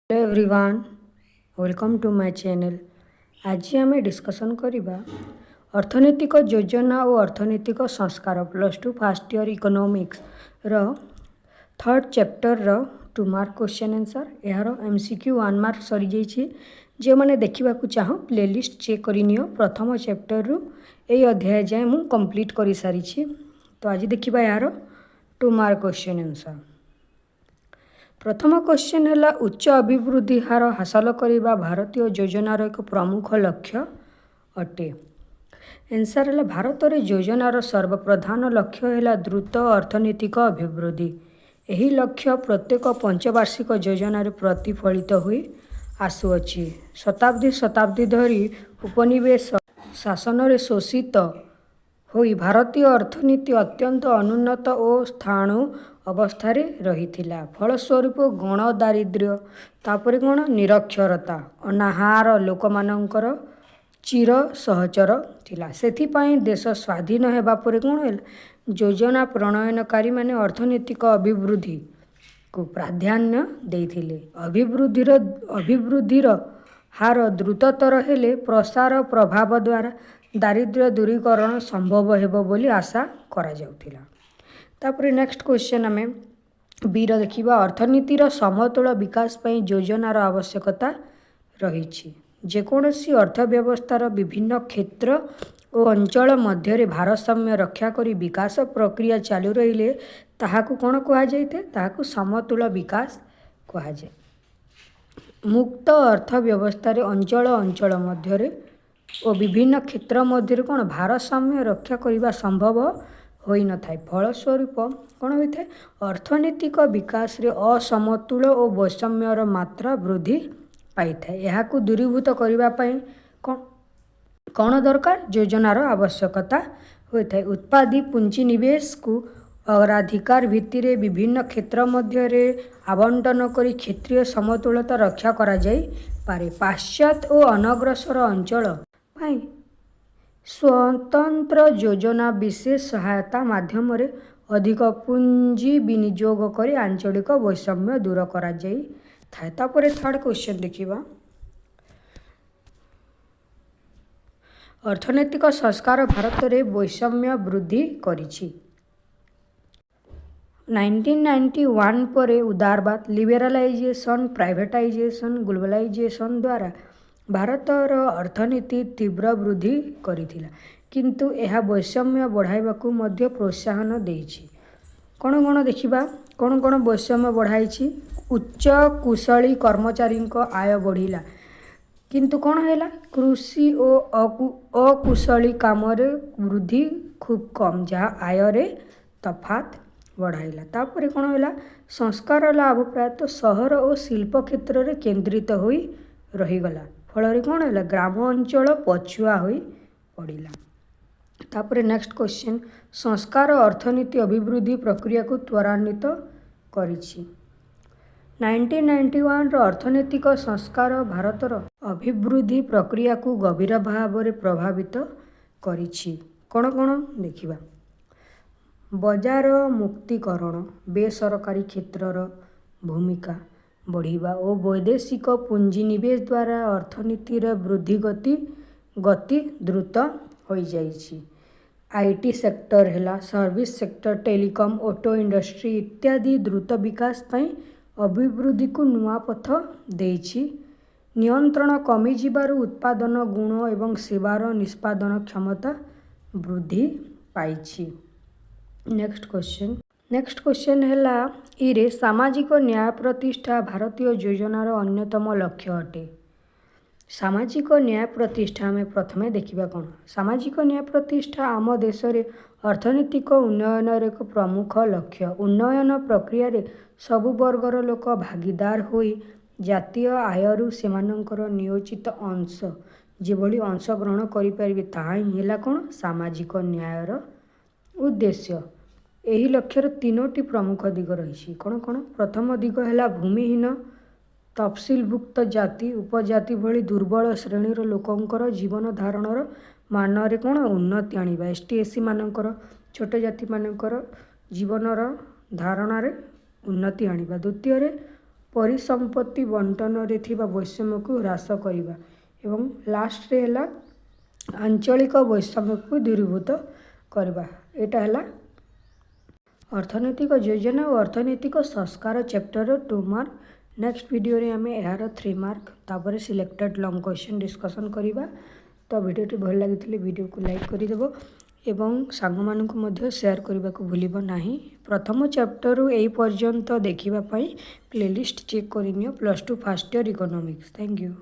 Hello everyone, welcome to my channel. आज आम discussion करवा अर्थनैतिक योजना और अर्थनैतिक संस्कार plus two first year economics रो थर्ड चैप्टर रो 2 मार्क क्वेश्चन आंसर। यार एमसीक्यू 1 मार्क सरी जाइए। जो मैंने देखा चाह प्लेलिस्ट चेक करनी प्रथम चैप्टर रु ए अध्याय जाए मुझे कंप्लीट कर सारी। तो आज देखा यार 2 मार्क क्वेश्चन आंसर। प्रथम क्वेश्चन है उच्च अभिवृद्धि हार हासिल करने भारतीय योजनार एक प्रमुख लक्ष्य अटे। आंसर है भारत में योजनार सर्वप्रधान लक्ष्य है द्रुत अर्थनैतिक अभिवृद्धि। यही लक्ष्य प्रत्येक पंचवार्षिक योजन प्रतिफलित हो आसुअछि। शताब्दी धरी उपनिवेश शासन शोषित होई भारतीय अर्थनीति अत्यंत अनुन्नत और स्थाणु अवस्थारे रहिथिला। फलस्वरूप गण दारिद्र्य तापर गण निरक्षरता अनाहार लोकमानंकर चिर सहचर थिला। सेथिपाई देश स्वाधीन हेबा परे कोन योजना प्रणयनकारी माने अर्थनैतिक अभिवृद्धि को प्राधान्य देइथिले। अभिवृद्धिर हार द्रुततर हेले प्रसार प्रभाव द्वारा दारिद्र्य दूरीकरण संभव हेबो बोली आशा करा जाउथिला। तापर नेक्स्ट क्वेश्चन आमे बीर देखिबा अर्थनीतिर समतोल विकास पई योजनार आवश्यकता रहिछि। जेकोसी अर्थव्यवस्थार विभिन्न क्षेत्र और अंचल मध्य भारसाम्य रक्षा करी विकास प्रक्रिया चालू रहिले ताहाकु कोन कहा जायते ताहाकु समतोल विकास कहा जाय। मुक्त अर्थव्यवस्था अंचल मध्य और विभिन्न क्षेत्र मध्य कौन भारसाम्य रक्षा करने संभव हो न था। फलस्वरूप कौन होता है अर्थनैतिक विकास रे असमतुल और वैषम्यर मात्रा वृद्धि पाई था। यह दूरीभूत करने कौन दरकार योजनार आवश्यकता होता है। उत्पादी पुंजीनिवेश को अग्राधिकार भित्तिरे विभिन्न क्षेत्र मध्य आवंटन करी क्षेत्रीय समतुलता रक्षा करा जाई पारे। पाश्चात्य और अनग्रसर अंचल पाई स्वतंत्र योजना विशेष सहायता माध्यम रे अधिक पुंजी विनियोग करी आंचलिक वैषम्य दूर करा जाई था। तापर थर्ड क्वेश्चन देखिबा अर्थनैतिक संस्कार भारत रे वैषम्य वृद्धि करिछि। 1991 पर उदारवाद लिबेरालाइजेशन प्राइवेटाइजेशन ग्लोबलाइजेशन द्वारा भारतर अर्थनीति तीव्र वृद्धि करिथिला, किंतु यह वैषम्य बढ़ाइबाकू मध्य प्रोत्साहन देइछि। कौन कौन देखिबा कौन कौन वैषम्य बढ़ाइछि। उच्च कुशली कर्मचारी आय बढ़िला, किंतु कौन हैला कृषि और अकुशली काम रे वृद्धि खूब कम जहाँ आय रे तफात बढ़ाइला। तापर कौन हैला संस्कार लाभ प्रायतः सहर और शिल्प क्षेत्र रे केंद्रित होई रहीगला। फल कौन है ग्राम अंचल पछुआ हो पड़ा। तापर नेक्स्ट क्वेश्चन संस्कार अर्थनीति अभिवृद्धि प्रक्रिया को त्वरान्वित करिछि। 1991 अर्थनैतिक संस्कार भारतर अभिवृद्धि प्रक्रिया को गभीर भाव में प्रभावित करिछि। कौन कौन देखिबा बजार मुक्तिकरण बेसरकारी क्षेत्रर भूमिका बढ़िबा और वैदेशिक पुंजीनिवेश द्वारा अर्थनीतिर वृद्धि गति द्रुत हो जाइछि। आईटी सेक्टर है service sector telecom auto industry इत्यादि द्रुत विकास पई अभिवृद्धि को नुआ पथ देइछि। नियंत्रण कमी जिबारु उत्पादन गुण एवं सेवार निष्पादन क्षमता वृद्धि पाइछि। नेक्स्ट क्वेश्चन है इरे सामाजिक न्याय प्रतिष्ठा भारतीय योजनार अन्यतम लक्ष्य अटे। सामाजिक न्याय प्रतिष्ठा में प्रथमे देखिबा कौन सामाजिक न्याय प्रतिष्ठा आम देश रे अर्थनैतिक उन्नयन एक प्रमुख लक्ष्य। उन्नयन प्रक्रिया रे सबु वर्गर लोक भागीदार होई जातीय आयरु सेमानंकर नियोजित अंश जेभली अंश ग्रहण करि परिबे ताहा ही हैला कौन सामाजिक न्यायर उद्देश्य। यही लक्ष्यर तीनोटी प्रमुख दिग रही। कौन कौन प्रथम दिग है भूमिहीन तफसिलभुक्त जाति उपजाति भली दुर्बल श्रेणीर लोकंकर जीवन धारणर मान रे कौन उन्नति आनिबा। एसटी एससी मानकर छोट जाति मानकर जीवनर धारणा रे उन्नति आनिबा। द्वितीय परिसंपत्ति बंटन थिबा वैषम्य को ह्रास करवा एवं लास्ट रे हला आंचलिक वैषम्य को दूरीभूत करवा। एटा हला अर्थनैतिक योजना और अर्थनैतिक संस्कार चैप्टर 2 मार्क। नेक्स्ट वीडियो रे आमे यार 3 मार्क तापर सिलेक्टेड लॉन्ग क्वेश्चन डिस्कशन करिबा। तो वीडियो भल लगी वीडियो को लाइक करदेव एवं सांग मानक मध्य शेयर करने को भूलिब नहीं। प्रथम चैप्टर रु एई पर्यंत देखिबा पई प्लेलिस्ट चेक करिनियो +2 first year economics. Thank you.